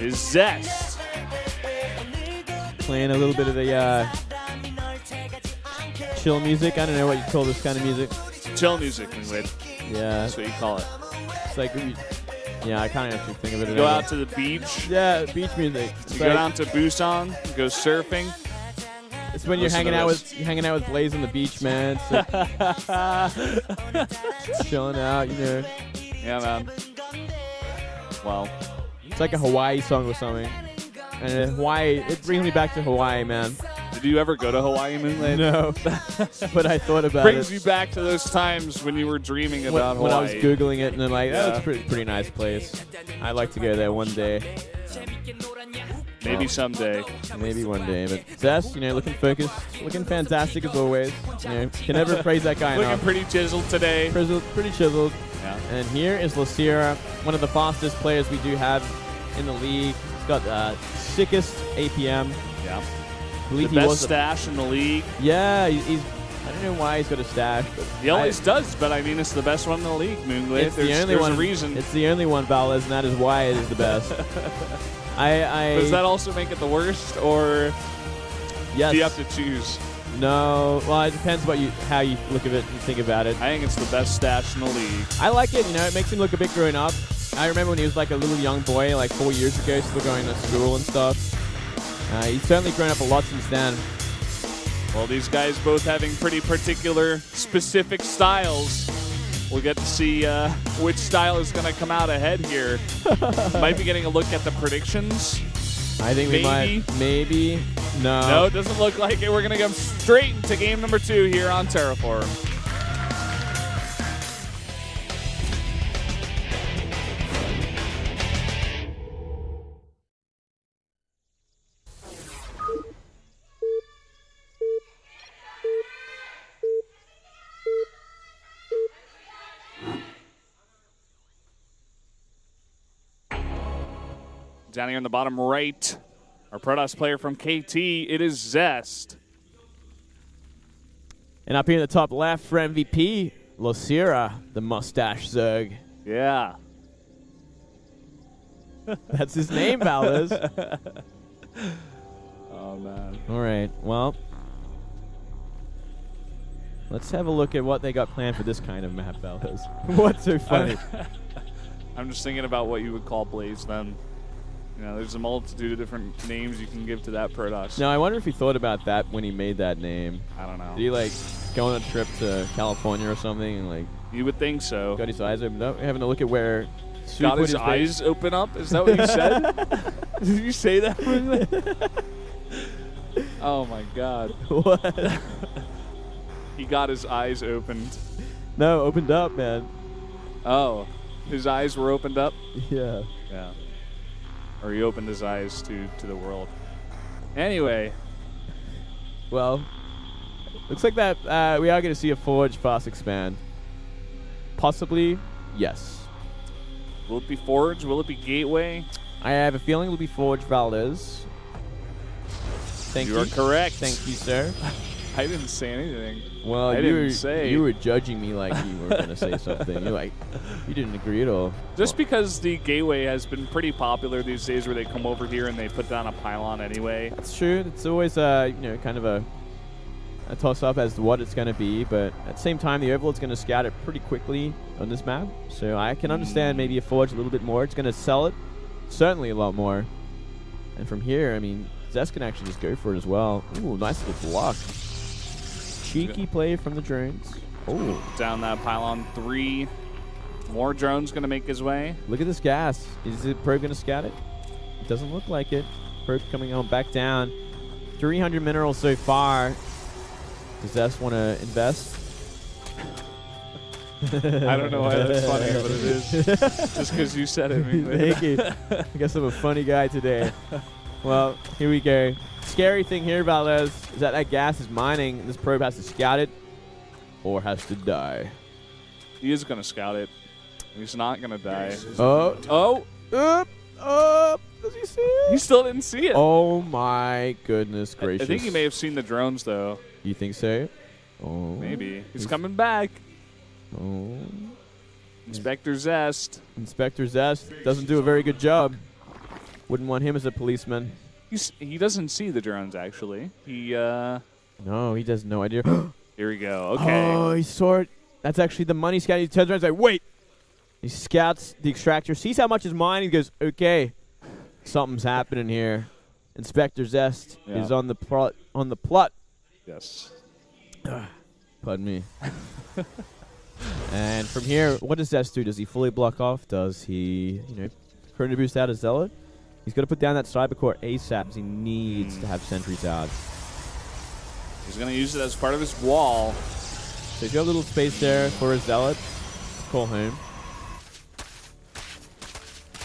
is Zest. Playing a little bit of the chill music. I don't know what you call this kind of music. Chill music, Wade. Yeah. That's what you call it. It's like, yeah, I kind of have to think of it. You go out to the beach. Yeah, beach music. You go down to Busan, go surfing. It's when you're hanging out with Blaze on the beach, man. It's chilling out, you know. Yeah, man. Well, it's like a Hawaii song or something. And Hawaii, it brings me back to Hawaii, man. Did you ever go to Hawaii, Moonlight? No, but I thought about it. Brings you back to those times when you were dreaming about Hawaii. When I was Googling it, and I'm like, oh, it's a pretty nice place. I'd like to go there one day. Maybe someday. Maybe one day. But Zest, you know, looking focused, looking fantastic as always. You know, can never praise that guy enough. Looking pretty chiseled today. Pretty chiseled. Yeah. And here is Losira, one of the fastest players we do have in the league. He's got sickest APM. Yeah. The best stash in the league. Yeah, he's. I don't know why he's got a stash, but he always does. But I mean, it's the best one in the league, Moonglade. There's a reason. It's the only one, Valez, and that is why it is the best. Does that also make it the worst, or yes. do you have to choose? No. Well, it depends how you look at it and think about it. I think it's the best stash in the league. I like it. You know, it makes him look a bit grown up. I remember when he was like a little young boy, like 4 years ago, still going to school and stuff. He's certainly grown up a lot since then. Well, these guys both having pretty particular, specific styles. We'll get to see which style is going to come out ahead here. Might be getting a look at the predictions. I think we might. Maybe. No. No, it doesn't look like it. We're going to go straight into game number 2 here on Terraform. Down here in the bottom right, our Protoss player from KT, it is Zest. And up here in the top left for MVP, Losira, the mustache Zerg. Yeah. That's his name, Valez. Oh, man. All right, well, let's have a look at what they got planned for this kind of map, Valez. What's so funny? I'm just thinking about what you would call Blaze then. You know, there's a multitude of different names you can give to that Protoss. No, I wonder if he thought about that when he made that name. I don't know. Did he, like, go on a trip to California or something and, like... You would think so. Got his eyes opened up? Having a look at where... Got his eyes open up? Is that what you said? Did you say that? Oh, my God. What? He got his eyes opened. No, opened up, man. Oh. His eyes were opened up? Yeah. Yeah. Or he opened his eyes to the world. Anyway. Well, looks like that we are going to see a Forge fast expand. Possibly, yes. Will it be Forge? Will it be Gateway? I have a feeling it will be Forge, Valdes. Thank you. You are correct. Thank you, sir. I didn't say anything. Well, you were judging me like you were going to say something. You're like, you didn't agree at all. Just because the Gateway has been pretty popular these days, where they come over here and they put down a pylon anyway. That's true. It's always you know, kind of a toss-up as to what it's going to be, but at the same time, the Overlord's going to scout it pretty quickly on this map. So I can understand maybe a Forge a little bit more. It's going to sell it certainly a lot more. And from here, I mean, Zest can actually just go for it as well. Ooh, nice little block. Cheeky play from the drones. Oh, down that pylon 3. More drones going to make his way. Look at this gas. Is the probe going to scout it? It doesn't look like it. Probe coming on back down. 300 minerals so far. Does Zest want to invest? I don't know why that's funny, but it is. Just because you said it. Thank you. I guess I'm a funny guy today. Well, here we go. Scary thing here, Valdes, is that gas is mining, and this probe has to scout it or has to die. He is going to scout it. He's not going to die. Oh. Does he see it? He still didn't see it. Oh, my goodness gracious. I think he may have seen the drones, though. You think so? Oh. Maybe. He's coming back. Oh. Inspector Zest. Inspector Zest doesn't do a very good job. Wouldn't want him as a policeman. He doesn't see the drones, actually. He, No, he has no idea. Here we go. Okay. Oh, he saw it. That's actually the money scout. He turns around and is like, wait. He scouts the extractor, sees how much is mine. He goes, okay, something's happening here. Inspector Zest is on the plot. Yes. Pardon me. And from here, what does Zest do? Does he fully block off? Does he, chrono boost out a Zealot? He's got to put down that Cyber Core ASAP as he needs to have sentries out. He's going to use it as part of his wall. So if you have a little space there for a Zealot, call home.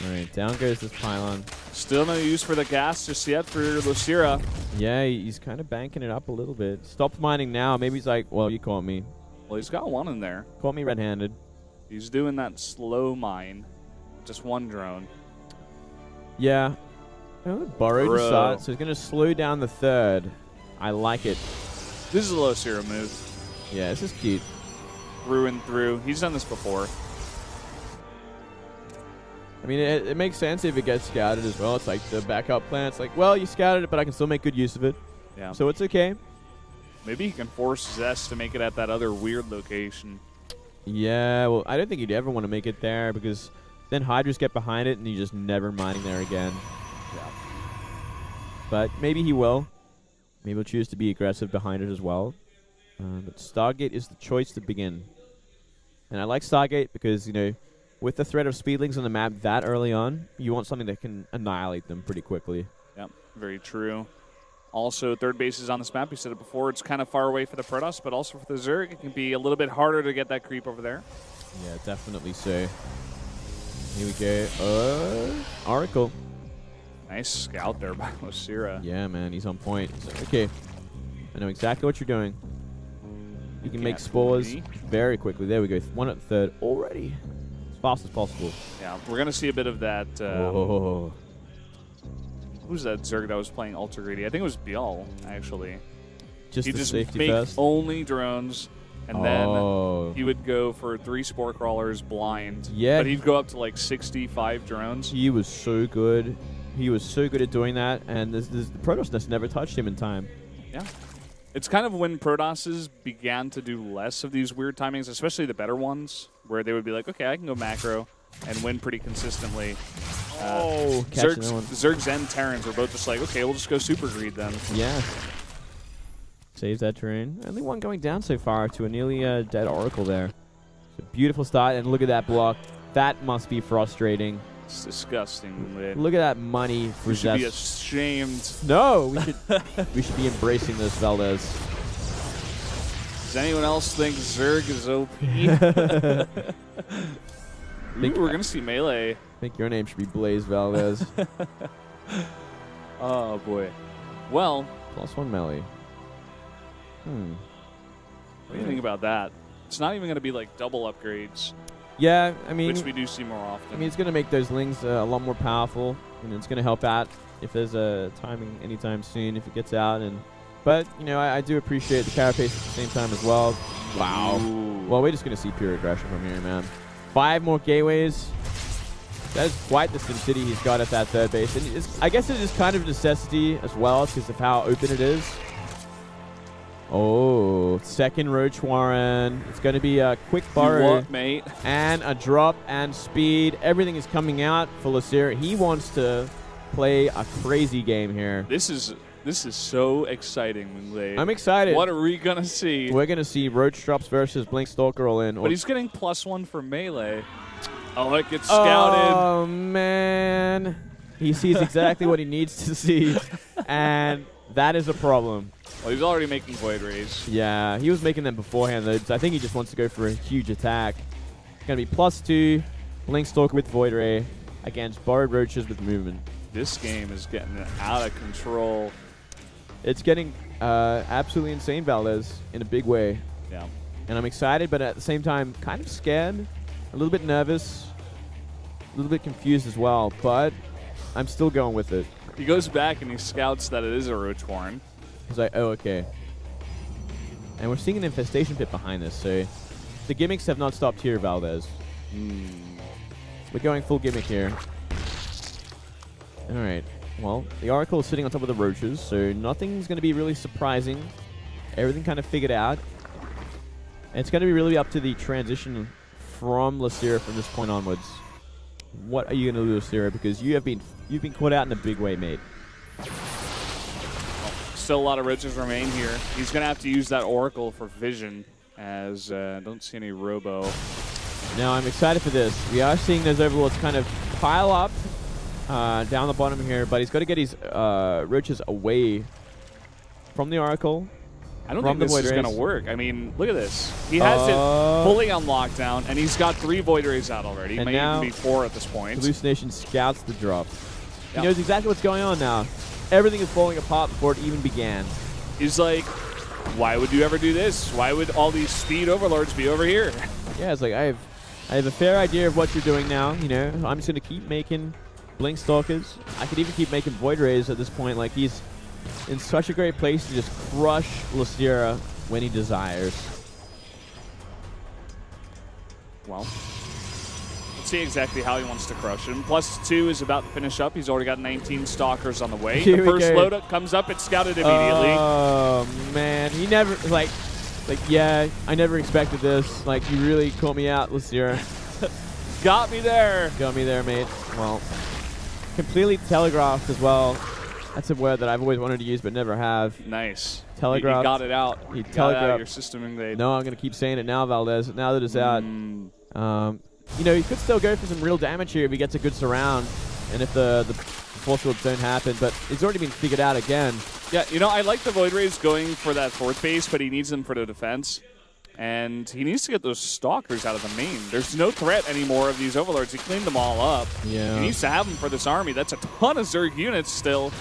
Alright, down goes this pylon. Still no use for the gas just yet for Losira. Yeah, he's kind of banking it up a little bit. Stopped mining now. Maybe he's like, well, you caught me. Well, he's got one in there. Caught me red-handed. He's doing that slow mine. Just one drone. Yeah. Oh, borrowed a shot, so he's going to slow down the third. I like it. This is a Losira move. Yeah, this is cute. Through and through. He's done this before. I mean, it makes sense if it gets scouted as well. It's like the backup plan. It's like, well, you scouted it, but I can still make good use of it. Yeah. So it's okay. Maybe he can force Zest to make it at that other weird location. Yeah, well, I don't think he'd ever want to make it there because then Hydras get behind it and you're just never mining there again. Yeah. But maybe he will. Maybe he'll choose to be aggressive behind it as well. But Stargate is the choice to begin. And I like Stargate because, with the threat of speedlings on the map that early on, you want something that can annihilate them pretty quickly. Yep, very true. Also, third base is on this map. We said it before. It's kind of far away for the Protoss, but also for the Zerg, it can be a little bit harder to get that creep over there. Yeah, definitely so. Here we go. Oracle. Nice scout there by Losira. Yeah, man, he's on point. So, okay, I know exactly what you're doing. You can make spores very quickly. There we go. One at the third already. As fast as possible. Yeah, we're going to see a bit of that. Oh. Who's that Zerg that was playing Ultra Greedy? I think it was Bial, actually. Just he the just safety make first? only drones, and then he would go for 3 Spore Crawlers blind. Yeah. But he'd go up to like 65 drones. He was so good. He was so good at doing that, and the Protoss just never touched him in time. Yeah. It's kind of when Protosses began to do less of these weird timings, especially the better ones, where they would be like, okay, I can go macro and win pretty consistently. Zergs and Terrans were both just like, okay, we'll just go super greed then. Yeah. Saves that terrain. Only one going down so far to a nearly dead Oracle there. It's a beautiful start, and look at that block. That must be frustrating. It's disgusting. Man. Look at that money for Zest. We should be ashamed. No, we should be embracing this, Valdez. Does anyone else think Zerg is OP? We're going to see Melee. I think your name should be Blaze Valdez. Oh, boy. Well. +1 melee. What do you think about that? It's not even going to be like double upgrades. Yeah, I mean, which we do see more often. I mean, it's going to make those lings a lot more powerful, and it's going to help out if there's a timing anytime soon if it gets out. But I do appreciate the carapace at the same time as well. Wow. Ooh. Well, we're just going to see pure aggression from here, man. 5 more gateways. That is quite the SimCity he's got at that third base, and I guess it is kind of a necessity as well because of how open it is. Oh, second Roach Warren. It's going to be a quick borrow. What, mate? And a drop and speed. Everything is coming out for Losira. He wants to play a crazy game here. This is so exciting, Lay. I'm excited. What are we going to see? We're going to see Roach drops versus Blink Stalker all in. But he's getting +1 for Melee. Oh, it gets scouted. Oh, man. He sees exactly what he needs to see. And that is a problem. Well, he's already making Void Rays. Yeah, he was making them beforehand, though. So I think he just wants to go for a huge attack. It's going to be +2, Blink Stalker with Void Ray against Borrowed Roaches with movement. This game is getting out of control. It's getting absolutely insane, Valdez, in a big way. Yeah. And I'm excited, but at the same time, kind of scared, a little bit nervous, a little bit confused as well, but I'm still going with it. He goes back and he scouts that it is a Roach Warren. He's like, oh, okay. And we're seeing an infestation pit behind this, so the gimmicks have not stopped here, Valdez. We're going full gimmick here. All right. Well, the Oracle is sitting on top of the roaches, so nothing's going to be really surprising. Everything kind of figured out. And it's going to be really up to the transition from Losira from this point onwards. What are you going to do, Losira? Because you've been caught out in a big way, mate. Still a lot of roaches remain here. He's going to have to use that Oracle for vision, as I don't see any Robo. Now, I'm excited for this. We are seeing those Overlords kind of pile up down the bottom here, but he's got to get his roaches away from the Oracle. I don't think this is going to work. I mean, look at this. He has it fully on lockdown, and he's got 3 Void Rays out already. And May even be 4 at this point. Hallucination scouts the drop. He knows exactly what's going on now. Everything is falling apart before it even began. He's like, why would you ever do this? Why would all these speed overlords be over here? Yeah, it's like, I have a fair idea of what you're doing now. You know, I'm just going to keep making Blink Stalkers. I could even keep making Void Rays at this point. Like, he's in such a great place to just crush Losira when he desires. Well, let's see exactly how he wants to crush him. +2 is about to finish up. He's already got 19 Stalkers on the way. Here the first load up comes up. It's scouted immediately. Oh, man. He never, like, yeah, I never expected this. Like, you really caught me out, Losira. Got me there. Got me there, mate. Well, completely telegraphed as well. That's a word that I've always wanted to use but never have. Nice. Telegraphed. He got it out. He got it out telegraphed. of your system invade. No, I'm going to keep saying it now, Valdez. Now that it's out. You know, he could still go for some real damage here if he gets a good surround and if the force fields don't happen, but it's already been figured out again. Yeah, you know, I like the Void Rays going for that 4th base, but he needs them for the defense. And he needs to get those Stalkers out of the main. There's no threat anymore of these Overlords. He cleaned them all up. Yeah. He needs to have them for this army. That's a ton of Zerg units still.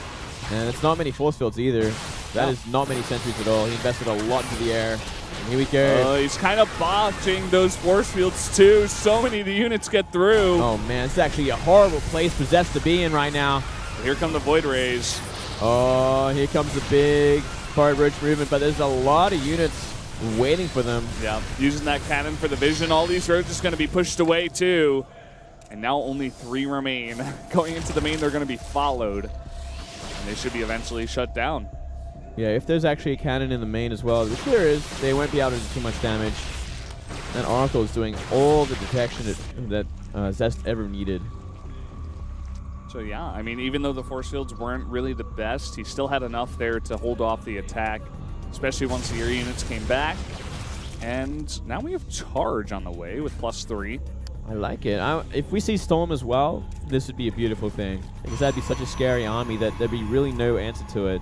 And it's not many force fields either. That is not many sentries at all. He invested a lot into the air. And here we go. He's kind of botching those force fields too. So many of the units get through. Oh man, it's actually a horrible place for Zest to be in right now. Here come the Void Rays. Oh, here comes the big forward roach movement, but there's a lot of units waiting for them. Yeah, using that cannon for the vision. All these roaches going to be pushed away too. And now only 3 remain. Going into the main, they're going to be followed. And they should be eventually shut down. Yeah, if there's actually a cannon in the main as well, which there is, they won't be able to do too much damage. That Oracle is doing all the detection that Zest ever needed. So yeah, I mean, even though the force fields weren't really the best, he still had enough there to hold off the attack, especially once the air units came back. And now we have Charge on the way with +3. I like it. If we see Storm as well, this would be a beautiful thing. Because that'd be such a scary army that there'd be really no answer to it.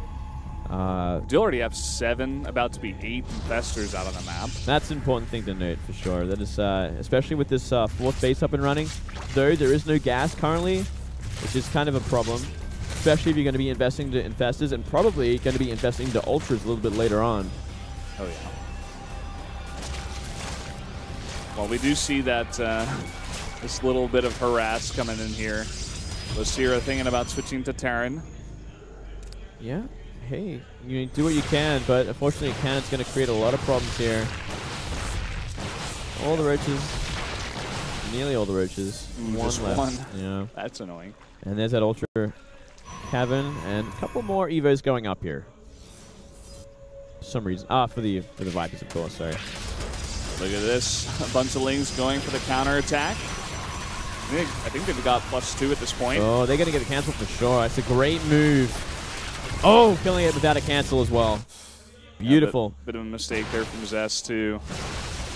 You already have 7, about to be 8 infestors out on the map. That's an important thing to note for sure. That is, especially with this 4th base up and running. Though there is no gas currently, which is kind of a problem. Especially if you're going to be investing to infestors and probably going to be investing to ultras a little bit later on. Oh yeah. Well, we do see that this little bit of harass coming in here. Losira thinking about switching to Terran. Yeah. Hey, you do what you can, but unfortunately a cannon's going to create a lot of problems here. All the roaches. Nearly all the roaches. One just left. one. Yeah. That's annoying. And there's that Ultra Cavern, and a couple more Evos going up here. For some reason. For the Vipers, of course, sorry. Look at this. A bunch of Lings going for the counterattack. I think they've got +2 at this point. Oh, they're going to get a cancel for sure. It's a great move. Oh, killing it without a cancel as well. Beautiful. Yeah, bit of a mistake there from Zest, too.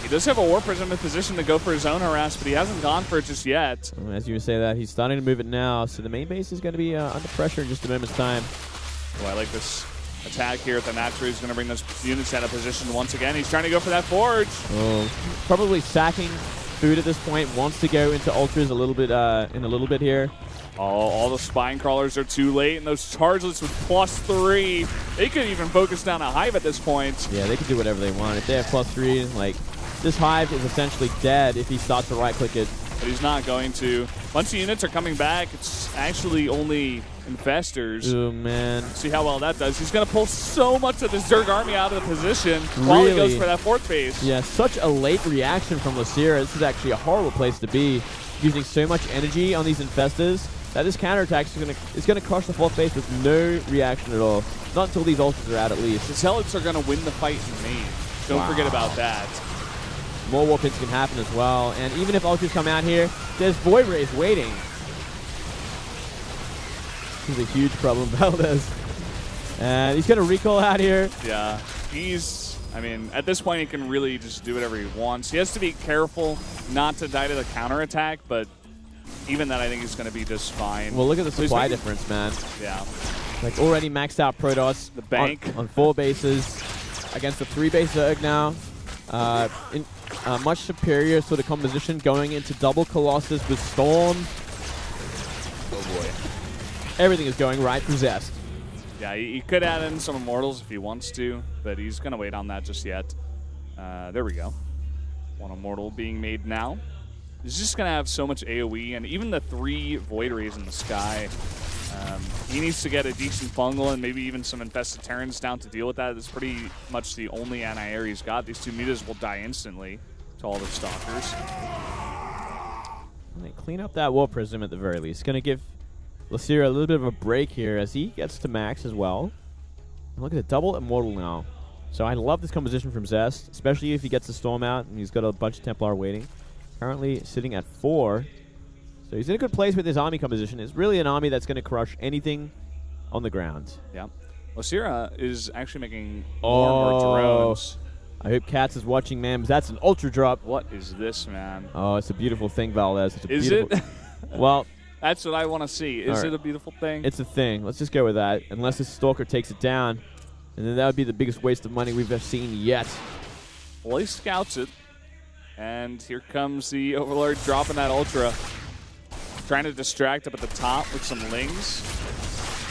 He does have a War Prism in position to go for his own harass, but he hasn't gone for it just yet. As you say that, he's starting to move it now, so the main base is going to be under pressure in just a moment's time. Oh, I like this attack here at the Natural. He's going to bring those units out of position once again. He's trying to go for that Forge. Oh, probably sacking food at this point. Wants to go into Ultras a little bit in a little bit here. All the Spine Crawlers are too late, and those Chargeless with +3. They could even focus down a Hive at this point. Yeah, they can do whatever they want. If they have +3, like, this Hive is essentially dead if he starts to right-click it. But he's not going to. A bunch of units are coming back. It's actually only Infestors. Oh, man. See how well that does. He's going to pull so much of the Zerg army out of the position while he goes for that 4th base. Yeah, such a late reaction from Losira. This is actually a horrible place to be. Using so much energy on these Infestors that this counterattack is gonna crush the fourth base with no reaction at all. Not until these ultras are out, at least. The Zealots are gonna win the fight in main. Don't forget about that. More warp hits can happen as well, and even if ultras come out here, there's Void Rays waiting. This is a huge problem, Valdez. And he's gonna recall out here. Yeah, I mean, at this point, he can really just do whatever he wants. He has to be careful not to die to the counterattack, but even that, I think, is going to be just fine. Well, look at the supply difference, man. Yeah. Like, already maxed out Protoss. The bank. On 4 bases against the 3-base Zerg now. Much superior sort of composition going into double Colossus with Storm. Oh, boy. Everything is going right for Zest. Yeah, he could add in some Immortals if he wants to, but he's going to wait on that just yet. There we go. One Immortal being made now. He's just going to have so much AoE, and even the 3 Void Rays in the sky. He needs to get a decent fungal and maybe even some Infested Terrans down to deal with that. That's pretty much the only anti-air he's got. These 2 mutas will die instantly to all the Stalkers. They clean up that War Prism at the very least. Going to give Losira a little bit of a break here as he gets to max as well. And look at the double Immortal now. So I love this composition from Zest, especially if he gets the Storm out and he's got a bunch of Templar waiting. Currently sitting at 4. So he's in a good place with his army composition. It's really an army that's going to crush anything on the ground. Yeah. Losira is actually making more and more drones. I hope Katz is watching, man, because that's an ultra drop. What is this, man? Oh, it's a beautiful thing, Valdez. It's a is beautiful it? Well, that's what I want to see. Is it a beautiful thing? It's a thing. Let's just go with that. Unless this Stalker takes it down, and then that would be the biggest waste of money we've ever seen yet. Well, he scouts it. And here comes the Overlord dropping that Ultra. Trying to distract up at the top with some Lings.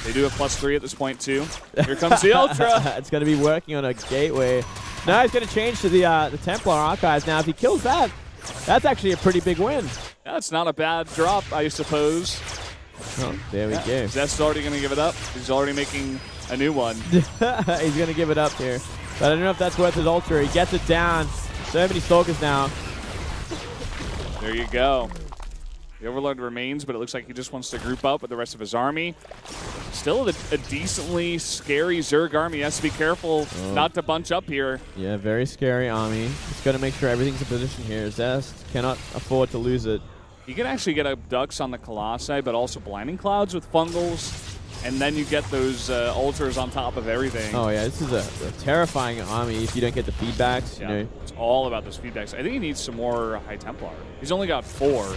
They do a +3 at this point, too. Here comes the Ultra. It's going to be working on a gateway. Now he's going to change to the Templar Archives. Now, if he kills that, that's actually a pretty big win. That's not a bad drop, I suppose. Oh, there we go. Zest's already going to give it up. He's already making a new one. He's going to give it up here. But I don't know if that's worth his Ultra. He gets it down. So many Stalkers now. There you go. The Overlord remains, but it looks like he just wants to group up with the rest of his army. Still a decently scary Zerg army. He has to be careful not to bunch up here. Yeah, very scary army. He's got to make sure everything's in position here. Zest cannot afford to lose it. You can actually get Abducts on the Colossi, but also Blinding Clouds with Fungals. And then you get those Ultras on top of everything. Oh, yeah, this is a terrifying army if you don't get the feedbacks. Yeah, you know. It's all about those feedbacks. I think he needs some more High Templar. He's only got 4.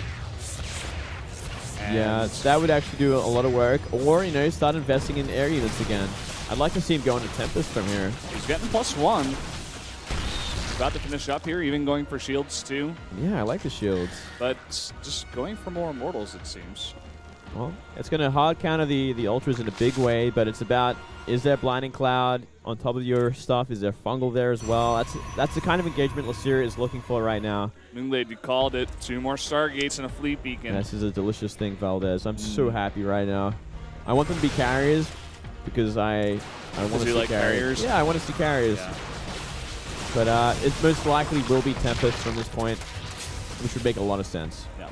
And yeah, that would actually do a lot of work. Or, you know, start investing in air units again. I'd like to see him go into Tempest from here. He's getting +1. He's about to finish up here, even going for shields too. Yeah, I like the shields. But just going for more Immortals, it seems. Well, it's going to hard counter the Ultras in a big way, but it's about, is there Blinding Cloud on top of your stuff? Is there Fungal there as well? That's the kind of engagement Losira is looking for right now. Moonglade, you called it. 2 more Stargates and a Fleet Beacon. This is a delicious thing, Valdez. I'm so happy right now. I want them to be carriers because I want to see like carriers. Yeah, I want to see carriers. Yeah. But it most likely will be Tempest from this point, which would make a lot of sense. Yeah.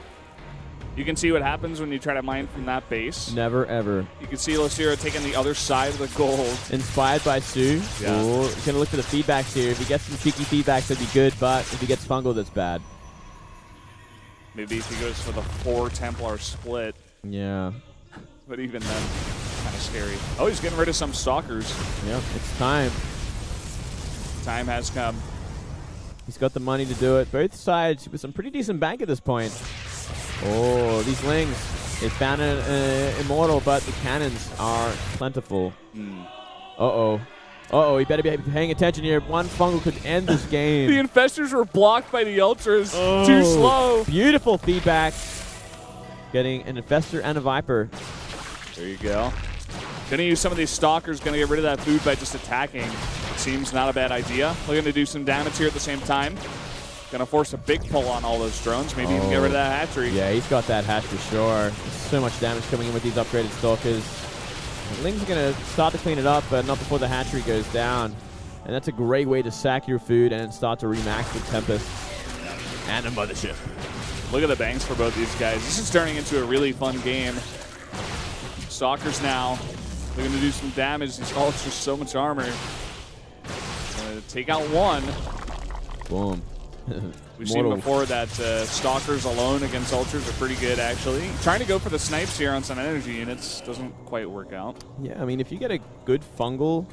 You can see what happens when you try to mine from that base. Never, ever. You can see Losira taking the other side of the gold. Inspired by Sue. Yeah. Ooh, he's going to look for the feedbacks here. If he gets some cheeky feedbacks, that'd be good, but if he gets Fungal, that's bad. Maybe if he goes for the 4 Templar split. Yeah. But even then, kind of scary. Oh, he's getting rid of some Stalkers. Yep, it's time. Time has come. He's got the money to do it. Both sides with some pretty decent bank at this point. Oh, these Lings. They found an Immortal, but the cannons are plentiful. Uh-oh. Uh-oh, he better be paying attention here. One Fungal could end this game. The Infestors were blocked by the Ultras. Too slow. Beautiful feedback. Getting an Infestor and a Viper. There you go. Gonna use some of these Stalkers, gonna get rid of that food by just attacking. It seems not a bad idea. Looking to do some damage here at the same time. Gonna force a big pull on all those drones, maybe even get rid of that hatchery. Yeah, he's got that hatch for sure. There's so much damage coming in with these upgraded Stalkers. Ling's going to start to clean it up, but not before the hatchery goes down. And that's a great way to sack your food and start to remax with Tempest. And a Mothership. Look at the banks for both these guys. This is turning into a really fun game. Stalkers now. They're going to do some damage. These Ultras so much armor. Take out one. Boom. We've seen before that Stalkers alone against Ultras are pretty good, actually. Trying to go for the snipes here on some energy units doesn't quite work out. Yeah, I mean, if you get a good fungal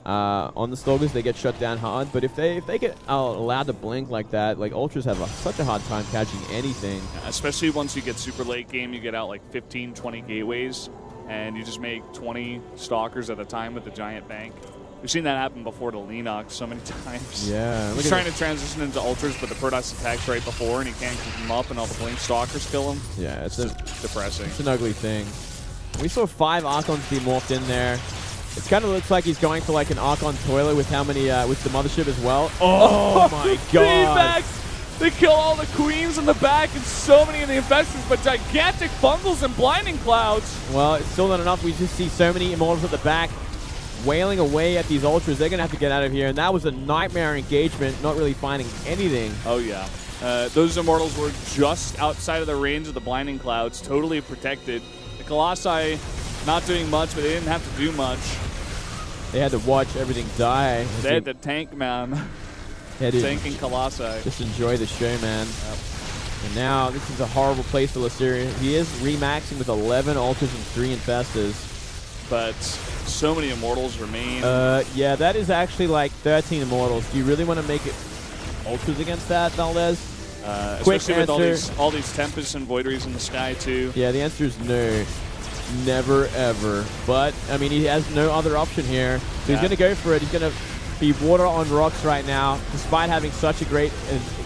on the Stalkers, they get shut down hard. But if they get allowed to blink like that, like Ultras have such a hard time catching anything. Yeah, especially once you get super late game, you get out like 15, 20 gateways, and you just make 20 Stalkers at a time with the giant bank. We've seen that happen before to Leanox so many times. Yeah. He's trying to transition into Ultras, but the Protoss attacks right before, and he can't keep him up, and all the blink Stalkers kill him. Yeah, it's depressing. It's an ugly thing. We saw 5 Archons be morphed in there. It kind of looks like he's going for like an Archon toilet with how many with the mothership as well. Oh my god! They kill all the queens in the back and so many of the infestors, but gigantic fungals and blinding clouds. Well, it's still not enough. We just see so many Immortals at the back wailing away at these Ultras. They're going to have to get out of here, and that was a nightmare engagement, not really finding anything. Oh, yeah. Those Immortals were just outside of the range of the blinding clouds, totally protected. The Colossi not doing much, but they didn't have to do much. They had to watch everything die. They had to tank, man. Tanking Colossi. Just enjoy the show, man. Yep. And now, this is a horrible place for Losira. He is remaxing with 11 Ultras and 3 Infestors. But so many Immortals remain. Yeah, that is actually like 13 Immortals. Do you really want to make it Ultras against that, Valdez? Especially with all these Tempests and Voideries in the sky, too. Yeah, the answer is no. Never, ever. But, I mean, he has no other option here. So he's going to go for it. He's going to be water on rocks right now, despite having such a great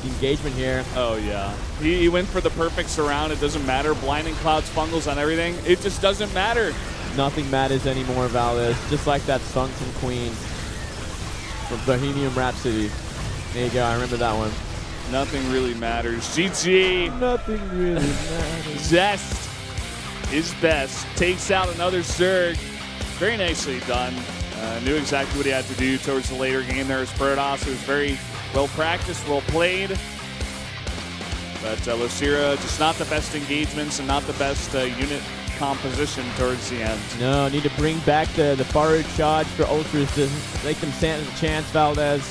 engagement here. Oh, yeah. He went for the perfect surround. It doesn't matter. Blinding clouds, fungals on everything. It just doesn't matter. Nothing matters anymore, Valdez. Just like that Sunken Queen from Bohemian Rhapsody. There you go. I remember that one. Nothing really matters. GG. Nothing really matters. Zest is best. Takes out another Zerg. Very nicely done. Knew exactly what he had to do towards the later game there as Protoss. It was very well practiced, well played. But Losira, just not the best engagements and not the best unit composition towards the end. No, need to bring back the borrowed charge for Ultras to make them stand a chance, Valdez.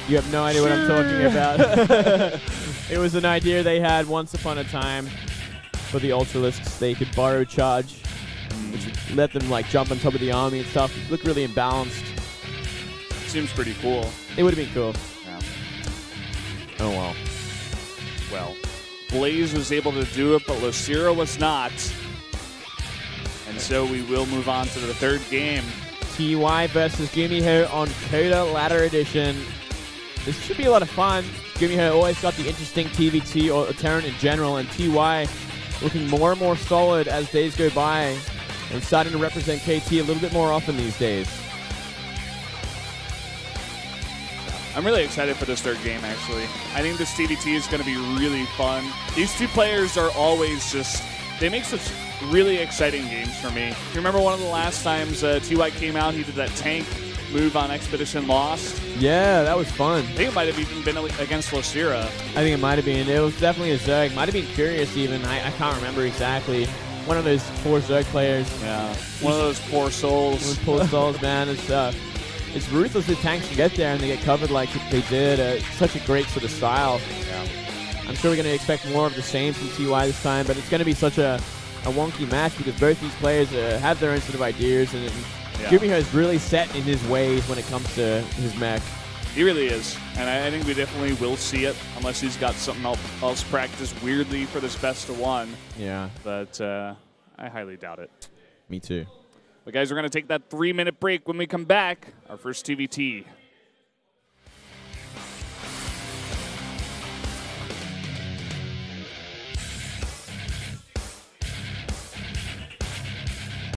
You have no idea what I'm talking about. It was an idea they had once upon a time for the Ultralisks. They could borrow charge, which would let them like jump on top of the army and stuff. Look really imbalanced. Seems pretty cool. It would have been cool. Yeah. Oh well. Well, Blaze was able to do it, but Losira was not. And so we will move on to the third game. TY versus Gumiho on Coda Ladder Edition. This should be a lot of fun. Gumiho always got the interesting TVT or Terran in general, and TY looking more and more solid as days go by and starting to represent KT a little bit more often these days. I'm really excited for this third game, actually. I think this TVT is going to be really fun. These two players are always just, they make such really exciting games for me. You remember one of the last times TY came out, he did that tank move on Expedition Lost? Yeah, that was fun. I think it might have even been against Losira. I think it might have been. It was definitely a Zerg. Might have been Curious even. I can't remember exactly. One of those poor Zerg players. Yeah, one of those poor souls. One of those poor souls, man. It's ruthless that tanks can get there and they get covered like they did. It's such a great sort of style. Yeah. I'm sure we're going to expect more of the same from TY this time, but it's going to be such a wonky match because both these players have their own sort of ideas, and Gumiho is really set in his ways when it comes to his mech. He really is, and I think we definitely will see it unless he's got something else practiced weirdly for this best of one. Yeah. But I highly doubt it. Me too. But guys, we're going to take that 3-minute break. When we come back, our first TVT.